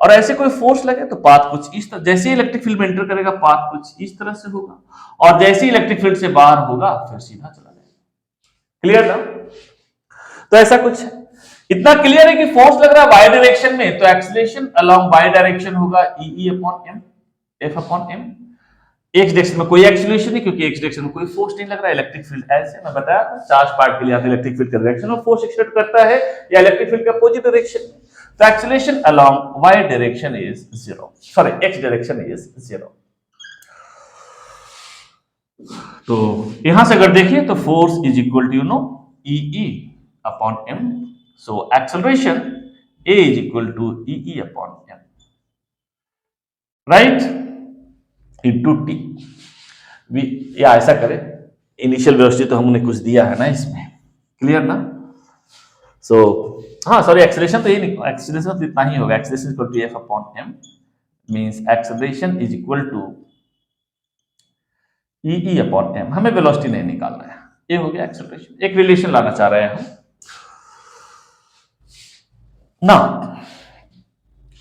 और ऐसे कोई फोर्स लगे तो पाथ कुछ इस तरह, जैसे इलेक्ट्रिक फील्ड में एंटर करेगा पाथ कुछ इस तरह से होगा और जैसे ही इलेक्ट्रिक फील्ड से बाहर होगा फिर सीधा चला जाएगा। क्लियर ना? तो ऐसा कुछ है, इतना क्लियर है कि फोर्स लग रहा है वाई डायरेक्शन में तो एक्सीलरेशन अलोंग वाई डायरेक्शन होगा E upon m, F upon m. X direction में कोई एक्सीलरेशन नहीं क्योंकि एक्स डायरेक्शन में कोई फोर्स नहीं लग रहा है। इलेक्ट्रिक फील्ड ऐसे मैं बताया था चार्ज पार्टिकल या इलेक्ट्रिक फील्ड का डायरेक्शन में फोर्स एक्सर्ट करता है या इलेक्ट्रिक फील्ड का अपोजिट डायरेक्शन में, तो acceleration along y direction is 0, sorry x direction is 0। तो यहां से अगर देखिए तो force is equal to E upon m, so acceleration a is equal to E upon m, right, into t. या ऐसा करें इनिशियल वेलोसिटी तो हमने कुछ दिया है ना इसमें, क्लियर ना? सो हाँ सॉरी एक्सेलरेशन तो ये नहीं, एक्सेलरेशन तो इतना ही होगा, acceleration equal to F upon m means acceleration is equal to E upon m. हमें वेलोसिटी नहीं निकालना है, ये हो गया एक्सेलरेशन, एक रिलेशन लाना चाह रहे हैं हम ना।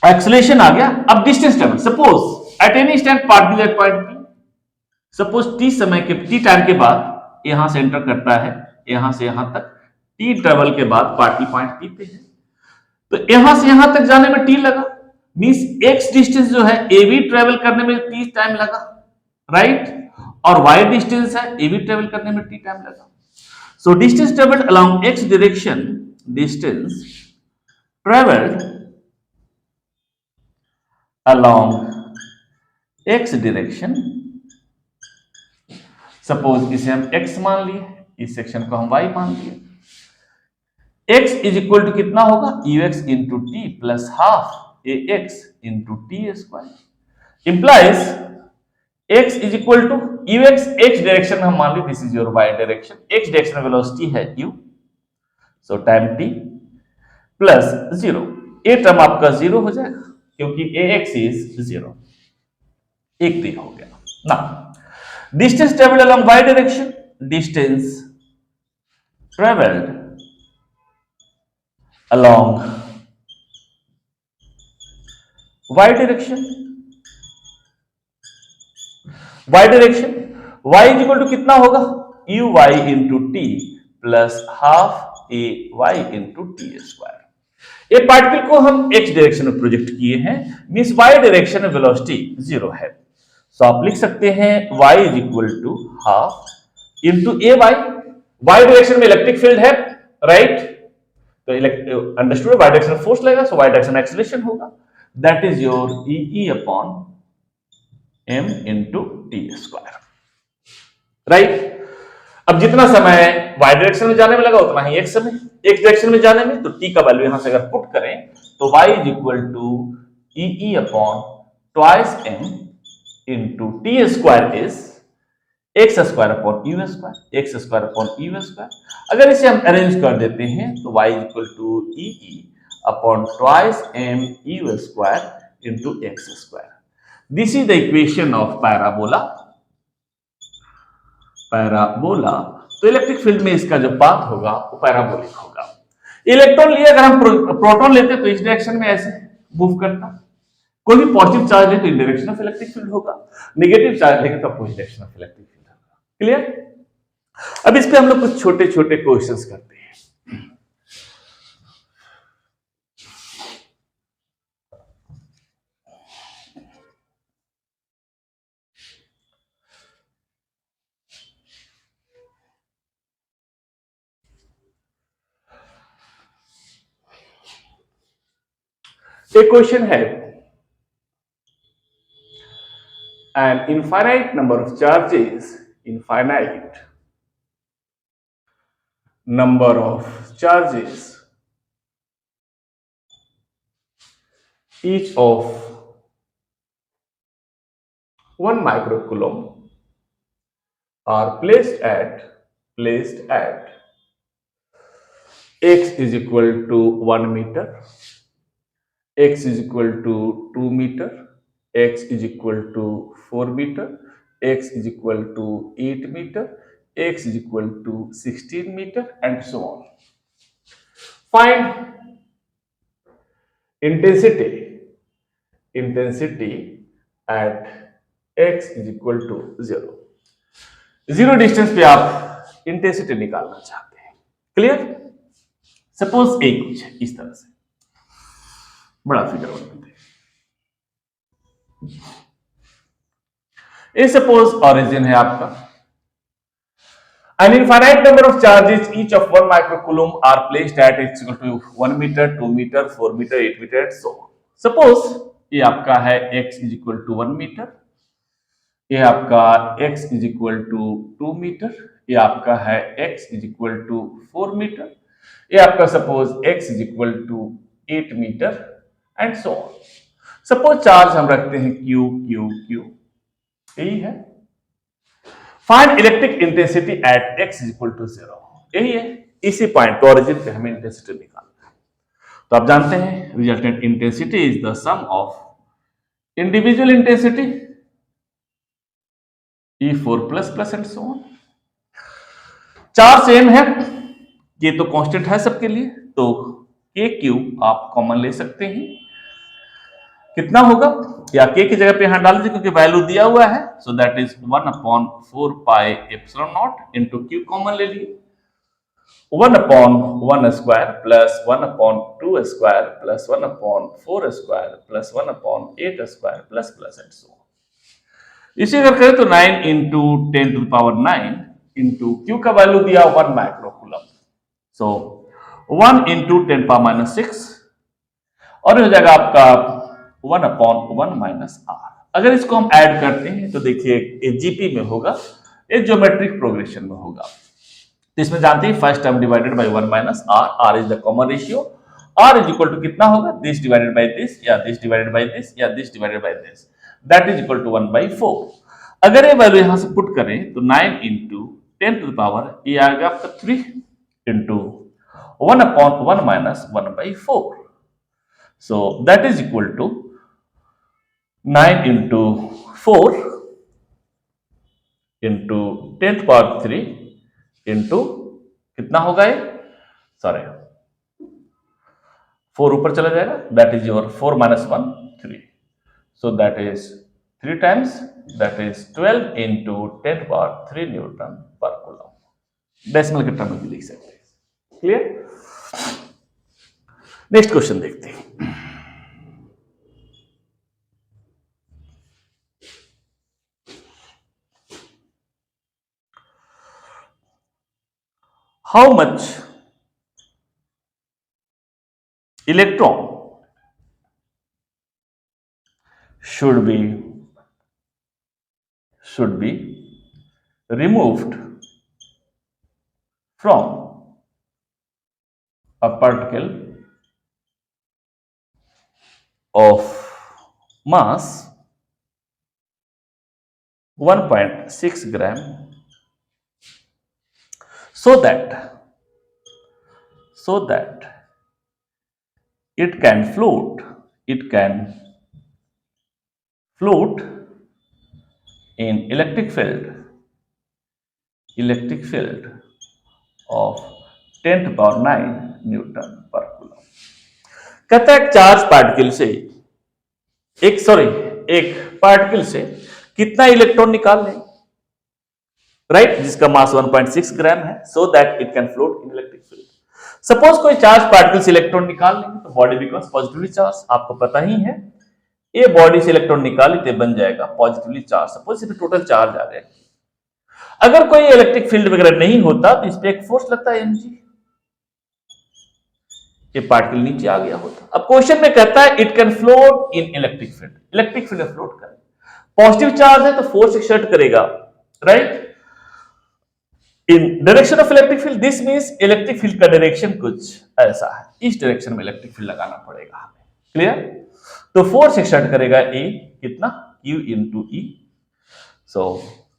एक्सेलरेशन आ गया, अब distance table. Suppose at any stand particle at point P, suppose T समय के टी टाइम के बाद यहां से एंटर करता है यहां से यहां तक, टी ट्रेवल के बाद पार्टिकल पॉइंट पी पे है तो यहां से यहां तक जाने में टी लगा, मींस एक्स डिस्टेंस जो है ए बी ट्रेवल करने में टी टाइम लगा, राइट, और वाई डिस्टेंस है ए बी ट्रेवल करने में टी टाइम लगा। So distance travelled along x direction, distance travelled along x direction, suppose इसे हम x मान लिए, इस सेक्शन को हम y मान लिए, x इज इक्वल टू कितना होगा ux into t plus half a x into t square, implies x is equal to ux x direction हम मान ली, this is your y direction, x direction में वेलोसिटी है u, so time t plus 0, ये term आपका 0 हो जाएगा क्योंकि ax इज 0, एक तो हो गया ना। Distance travelled along y direction, distance travelled along y direction, y direction y is equal to कितना होगा uy into t plus half a y into t square. ये पार्टिकल को हम x डायरेक्शन में प्रोजेक्ट किए हैं, मींस y डायरेक्शन में velocity 0 है, सो आप लिख सकते हैं y is equal to half into a y, y direction में इलेक्ट्रिक फील्ड है, राइट, तो अंडरस्टूड y डायरेक्शन में फोर्स लगेगा, सो y डायरेक्शन में एक्सीलरेशन होगा, that is your E upon m into t square, right. अब जितना समय y डायरेक्शन में जाने में लगा उतना ही x समय x डायरेक्शन में जाने में, तो t का वैल्यू यहां से अगर पुट करें तो y is equal to E upon twice m into t square is x square upon u square, x square upon u square. अगर इसे हम अरेंज कर देते हैं तो y is equal to E upon twice m u square into x square. This is the equation of parabola. Parabola, तो electric field में इसका जो पाथ होगा वो पैराबोलिक होगा। इलेक्ट्रॉन लिए अगर हम प्रोटॉन लेते तो इस डायरेक्शन में ऐसे मूव करता, कोई भी पॉजिटिव चार्ज ले तो इन डायरेक्शन ऑफ इलेक्ट्रिक फील्ड होगा, नेगेटिव चार्ज लेंगे तो opposite direction of electric field होगा। क्लियर? अब इस पे हम लोग कुछ छोटे छोटे क्वेश्चंस करते हैं। एक क्वेश्चन है, an infinite number of charges, infinite number of charges, each of 1 microcoulomb are placed at x is equal to 1 meter, x is equal to 2 meter, x is equal to 4 meter, x is equal to 8 meter, x is equal to 16 meter, and so on. Find intensity at x is equal to 0. 0 distance पे आप intensity निकालना चाहते हैं। Clear? Suppose एक कुछ है इस तरह से, बड़ा फिगर बनाते हैं। ये सपोज ऑरिजिन है आपका। An infinite number of charges, each of 1 microcoulomb, are placed at x equal to 1 meter, 2 meter, 4 meter, 8 meter, and so on. Suppose ये आपका है x is equal to 1 meter, ये आपका x is equal to 2 meter, ये आपका है x is equal to 4 meter, ये आपका suppose x is equal to 8 meter, and so on. Suppose charge हम रखते हैं q q q, यही है। Find electric intensity at x is equal to 0, यही है। इसी पॉइंट पे ऑरिजिन पे हमें इंटेंसिटी निकालना है। तो आप जानते हैं resultant intensity is the sum of individual intensity E4 plus plus and so on. चार सेम है, ये तो कांस्टेंट है सबके लिए, तो k क्यूब आप कॉमन ले सकते हैं। कितना होगा, या k की जगह पे यहां डाल दीजिए क्योंकि वैल्यू दिया हुआ है। So that is 1/4 pi epsilon naught into q common ले लिए, 1/1 square plus 1/2 square plus 1/4 square plus 1/8 square plus plus and so on. इसे अगर करें तो 9 into 10 to the power 9 into q का वैल्यू दिया 1 माइक्रोकूलम, सो 1 इंटू 10 पावर -6 और हो जाएगा आपका 1/1 माइनस आर। अगर इसको हम ऐड करते हैं तो देखिए ये जीपी में होगा, ये ज्योमेट्रिक प्रोग्रेशन में होगा। तो इसमें जानते हैं first term divided by 1 minus r, r is the common ratio, r is equal to कितना होगा, दिस डिवाइडेड बाय दिस या दिस डिवाइडेड बाय दिस या this divided by this, that is equal to 1/4। अगर ये value यहां से put करें तो 9 इंटू 10 टू द पावर ये आएगा आपका 3 into 1/1 minus 1/4, so that is equal to 9 into 4 into 10th power 3 into कितना होगा ये, सॉरी 4 ऊपर चला जाएगा, that is your 4 minus 1 3, so that is 3 times, that is 12 into 10th power 3 Newton पर कूलम। डेसिमल के टर्म में भी लिख सकते हैं। क्लियर? नेक्स्ट क्वेश्चन देखते हैं। How much electron should be removed from a particle of mass 1.6 gram so that it can float in electric field of 10 to power 9 Newton पर कूलम। कहता है चार्ज पार्टिकल से एक पार्टिकल से कितना electron निकाल लें, राइट, जिसका मास 1.6 ग्राम है, so that it can float in electric field. Suppose कोई चार्ज पार्टिकल से इलेक्ट्रॉन निकाल लेंगे तो बॉडी बिकम्स पॉजिटिवली चार्ज, आपको पता ही है, ये बॉडी से इलेक्ट्रॉन निकाली तो बन जाएगा पॉजिटिवली चार्ज। सपोज इस पे टोटल चार्ज आ गए। अगर कोई इलेक्ट्रिक फील्ड वगैरह नहीं होता तो इस पे एक फोर्स लगता है mg, ये पार्टिकल नीचे आ गया होता। अब क्वेश्चन में कहता है it can float in electric field, electric field में फ्लोट करे, पॉजिटिव चार्ज है तो फोर्स एक्सर्ट करेगा, right, in direction of electric field. This means electric field का डायरेक्शन कुछ ऐसा है, इस डायरेक्शन में इलेक्ट्रिक फील्ड लगाना पड़ेगा हमें, क्लियर। तो फोर्स एक्सर्ट करेगा ए, कितना, Q इंटू ई। सो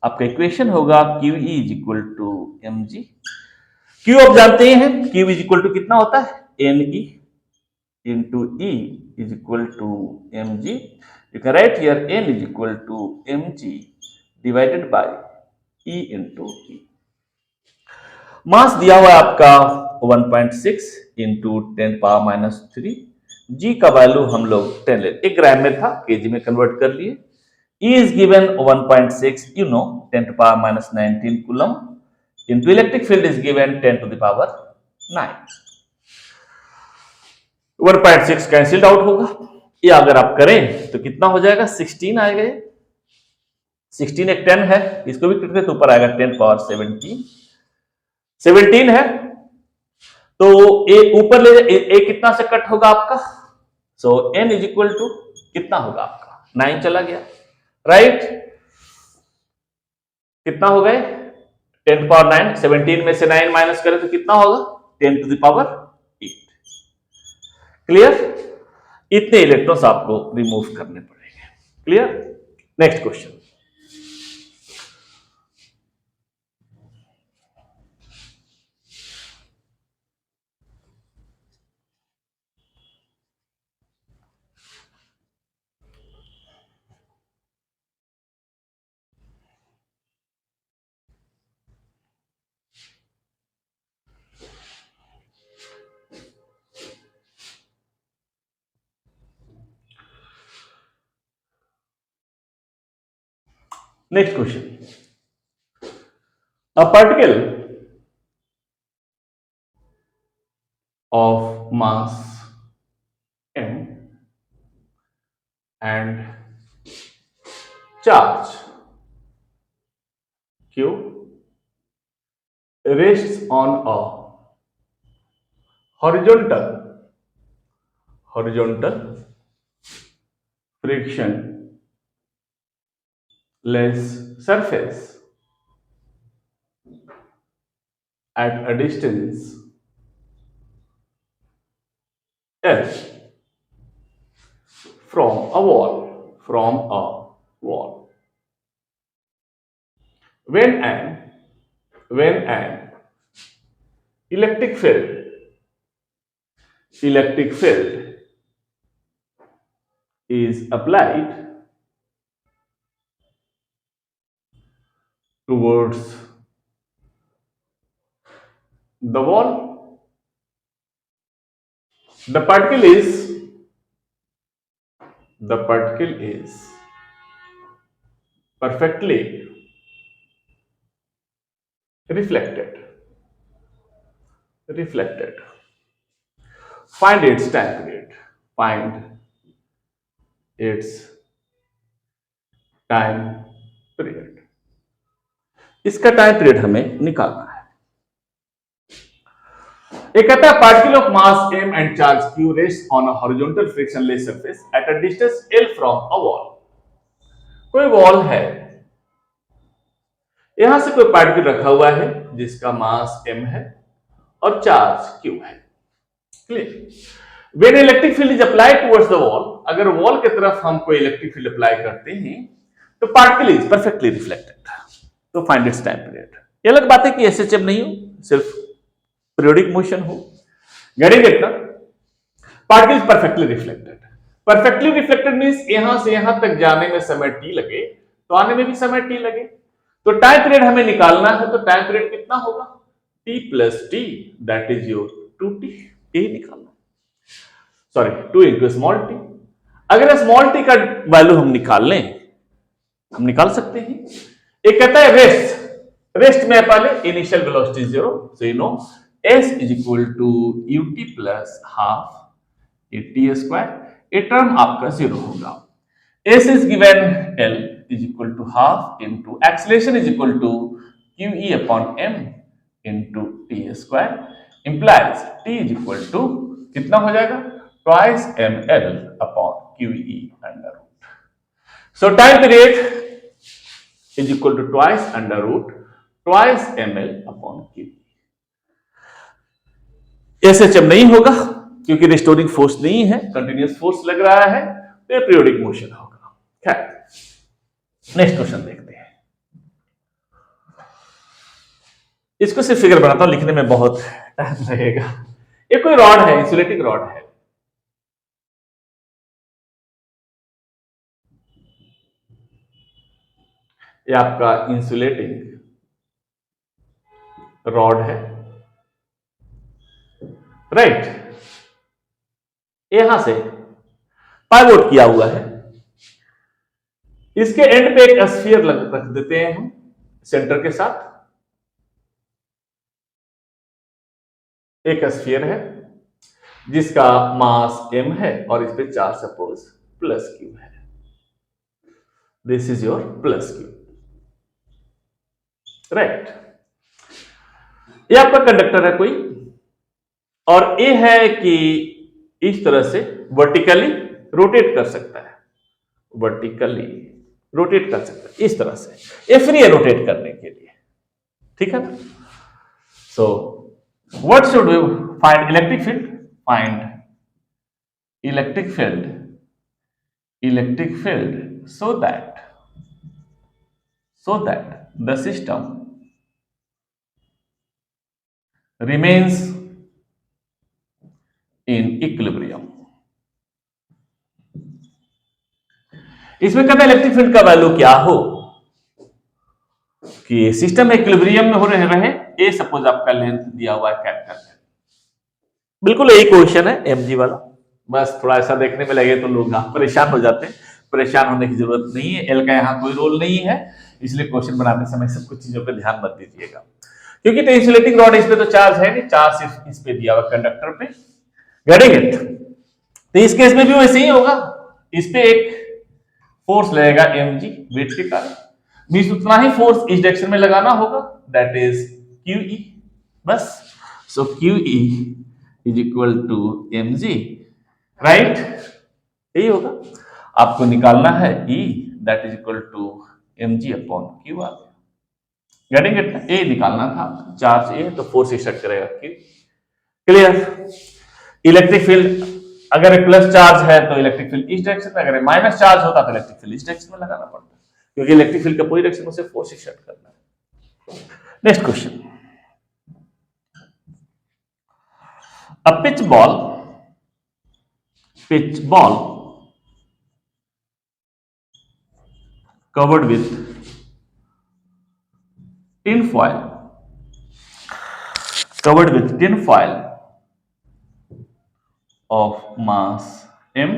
आपका इक्वेशन होगा Q E is equal to mg। Q आप जानते हैं, Q इज इक्वल टू कितना होता है, Ne into E is equal to mg. You can write here N is equal to mg divided by E into E. मास दिया हुआ है आपका 1.6 इंटू 10⁻³ जी का वैल्यू हम लोग 10 ले, एक ग्राम में था, केजी में कन्वर्ट कर लिए। E is given 1.6, you know, 10⁻19 coulomb into electric field is given 10⁻9। 1.6 cancelled out होगा, ये अगर आप करें तो कितना हो जाएगा, 16 आएगा। 16 एक 10 है, इसको भी करते तो ऊपर आएगा 10⁻17। 17 है तो ए ऊपर ले, ए कितना से कट होगा आपका, सो n इज इक्वल टू कितना होगा आपका, 9 चला गया, राइट। कितना हो गए, 10⁻9, 17 में से 9 माइनस करें तो कितना होगा, 10⁸8। क्लियर, इतने इलेक्ट्रॉन्स आपको रिमूव करने पड़ेंगे, clear. Next question, next question, a particle of mass m and charge q rests on a horizontal frictionless surface at a distance L from a wall. When an electric field is applied towards the wall, the particle is perfectly reflected. Find its time period. इसका time period हमें निकालना है। एक कहता है particle of mass m and charge q rest on a horizontal frictionless surface at a distance l from a wall. कोई wall है, यहां से कोई पार्टिकल रखा हुआ है जिसका मास m है और चार्ज q है, clear. When electric field is applied towards the wall, अगर वॉल की तरफ हम कोई इलेक्ट्रिक फील्ड अप्लाई करते हैं तो पार्टिकल इज परफेक्टली रिफ्लेक्टेड। तो फाइंड इट्स टाइम पीरियड। ये अलग बात है कि एसएचएम नहीं हो, सिर्फ पीरियोडिक मोशन हो, गेटिंग इट ना। Particle is perfectly reflected. Perfectly reflected means यहां से यहां तक जाने में समय t लगे तो आने में भी समय t लगे, तो टाइम पीरियड हमें निकालना है, तो टाइम पीरियड कितना होगा, t plus T, that is your 2t। यही निकालना, सॉरी 2 इंटू स्मॉल टी। अगर स्मॉल टी का वैल्यू हम निकाल सकते हैं। एक कहता है रेस्ट में पहले initial velocity 0, so you know s is equal to ut plus half a t square. ये टर्म आपका 0 होगा। s is given l is equal to half into acceleration is equal to qe upon m into t square, implies t is equal to कितना हो जाएगा, twice ml upon QE under root. So time period is equal to twice under root twice ml upon QE। SHM नहीं होगा क्योंकि restoring force नहीं है, continuous force लग रहा है, तो ये पीरियोडिक मोशन होगा। खैर, नेक्स्ट क्वेश्चन देखते हैं। इसको सिर्फ फिगर बनाता हूं, लिखने में बहुत टाइम लगेगा। ये कोई रॉड है, इंसुलेटिंग रॉड है। ये आपका इंसुलेटिंग रॉड है, राइट। यहां से पाइवोट किया हुआ है, इसके एंड पे एक स्फीयर रख देते हैं हम सेंटर के साथ। एक स्फीयर है जिसका मास m है और इस पे चार्ज सपोज प्लस q है। This is your plus q, right. ये आपका कंडक्टर है कोई, और ये है कि इस तरह से वर्टिकली रोटेट कर सकता है, वर्टिकली रोटेट कर सकता है इस तरह से। ये फ्री है रोटेट करने के लिए, ठीक है। So what should we find, electric field, find electric field so that the system remains in equilibrium। इसमें कहता है इलेक्ट्रिक फील्ड का वैल्यू क्या हो कि सिस्टम इक्विलिब्रियम में हो रहे। ए सपोज आपका लेंथ दिया हुआ है कैपिटल, बिल्कुल यही क्वेश्चन है mg वाला, बस थोड़ा ऐसा देखने में लगे तो लोग परेशान हो जाते हैं। परेशान होने की जरूरत नहीं है, एल का यहाँ कोई रोल नहीं है, इसलिए क्वेश्चन बनाते समय सब कुछ चीजों पे ध्यान मत दीजिएगा। क्योंकि तो इंसुलेटिंग रॉड, इस पे तो चार्ज है नहीं, चार्ज सिर्फ इस पे दिया हुआ कंडक्टर पे, गेटिंग इट। तो इस केस में भी वैसे ही होगा, इस पे एक फोर्स लगेगा mg वेट के कारण, मींस उतना ही फोर्स इस डायरेक्शन में लगाना होगा, दैट इज QE, बस। So QE is equal to mg, right. यही होगा, आपको निकालना है E, that is equal to mg upon Q आ गया, गेटिंग इट। ए निकालना था, चार्ज ए तो फोर्स एक्सर्ट करेगा Q। क्लियर। इलेक्ट्रिक फील्ड अगर प्लस चार्ज है तो इलेक्ट्रिक फील्ड इस डायरेक्शन में, अगर माइनस चार्ज होता तो इलेक्ट्रिक फील्ड इस डायरेक्शन में लगाना पड़ता, क्योंकि इलेक्ट्रिक फील्ड का पूरी डायरेक्शन में से फोर्स एक्सर्ट करना है। Next question, a pitch ball covered with tin foil of mass m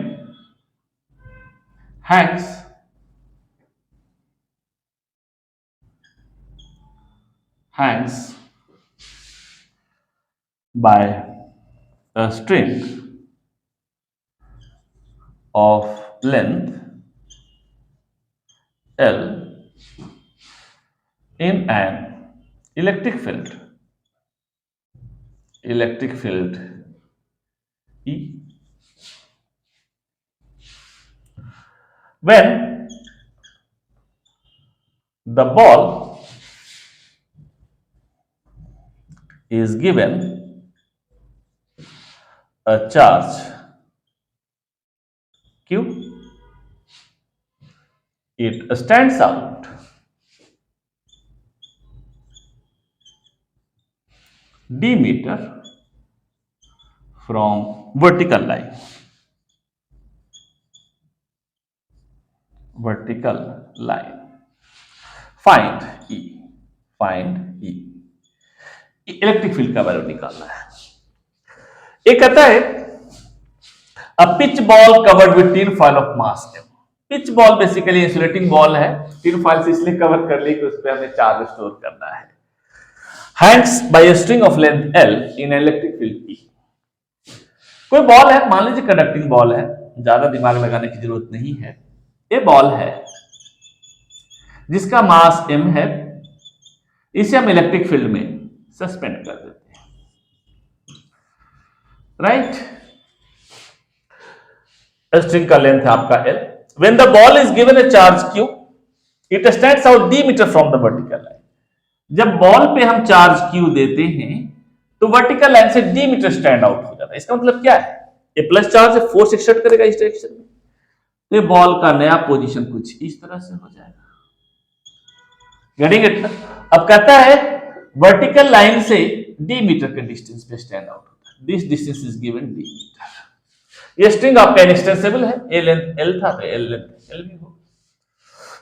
hangs by a string of length L in an electric field E, when the ball is given a charge Q, it stands out d meter from vertical line, find E, electric field का value निकालना है। एक कहता है a pitch ball covered with tin foil of mass m। Pitch ball basically insulating ball है, tin foil से इसलिए cover कर ली कि उस पे हमें चार्ज स्टोर करना है। Hangs by a string of length L in electric field E। कोई बॉल है, मान लीजिए कंडक्टिंग बॉल है, ज्यादा दिमाग लगाने की जरूरत नहीं है। ये बॉल है जिसका मास m है, इसे हम इलेक्ट्रिक फील्ड में सस्पेंड कर देते हैं, राइट। स्ट्रिंग का लेंथ है आपका L। When the ball is given a charge Q, it stands out D meter from the vertical line. जब बॉल पे हम चार्ज Q देते हैं तो वर्टिकल लाइन से डी मीटर स्टैंड आउट हो जाता है। इसका मतलब क्या है, ये प्लस चार्ज है, फोर्स एक्सर्ट करेगा इस डायरेक्शन में, तो ये बॉल का नया पोजीशन कुछ इस तरह से हो जाएगा। Getting it? अब कहता है वर्टिकल लाइन से डी मीटर के डिस्टेंस पे स्टैंड आउट होता है। This distance is given D meter. ये स्ट्रिंग आपका इनएक्सटेंसिबल है, ए लेंथ L था तो L लेंथ L भी होगा।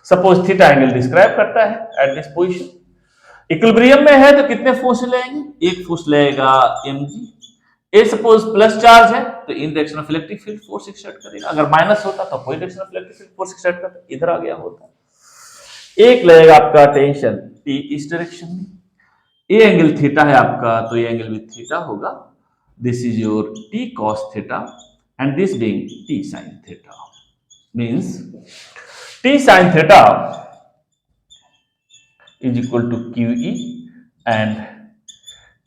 सपोज थीटा एंगल डिस्क्राइब करता है एट दिस पोजीशन। इक्विलिब्रियम में है तो कितने फोर्स लेंगे, एक फोर्स लेगा mg। A suppose plus charge है तो इन direction of electric field force exert करेगा, अगर माइनस होता तो कोई direction of electric field force exert करता, इधर आ गया होता। एक लगेगा आपका टेंशन T इस डायरेक्शन में, ये एंगल थीटा है आपका तो ये एंगल भी थीटा होगा। This is your T cos theta and this being T sin theta, means T sin theta is equal to QE and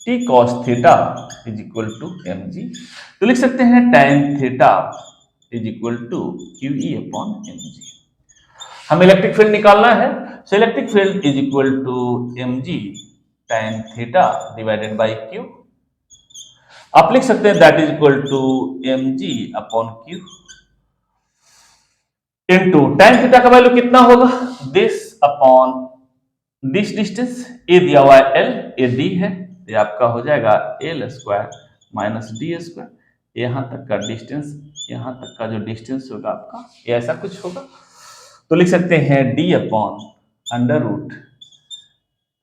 T cos theta is equal to mg। तो लिख सकते हैं tan theta is equal to QE upon mg। हमें electric field निकालना है, so electric field is equal to mg tan theta divided by q। आप लिख सकते हैं that is equal to mg upon q into tan theta का value कितना होगा, दिस अपॉन दिस डिस्टेंस। ए दिया हुआ है L, ए D है, ये आपका हो जाएगा L square minus D square. यहां तक का डिस्टेंस, यहां तक का जो डिस्टेंस होगा आपका ये ऐसा कुछ होगा, तो लिख सकते हैं D upon under root,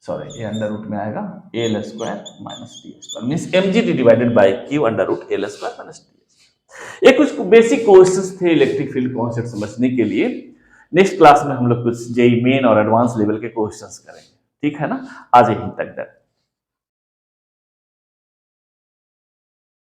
sorry ये अंडर रूट में आएगा L square minus D square, means mg divided by q under root L square minus D। ये कुछ बेसिक क्वेश्चंस थे इलेक्ट्रिक फील्ड कॉन्सेप्ट समझने के लिए। नेक्स्ट क्लास में हम लोग कुछ जेई मेन और एडवांस लेवल के क्वेश्चंस करेंगे, ठीक है ना। आज यहीं तक।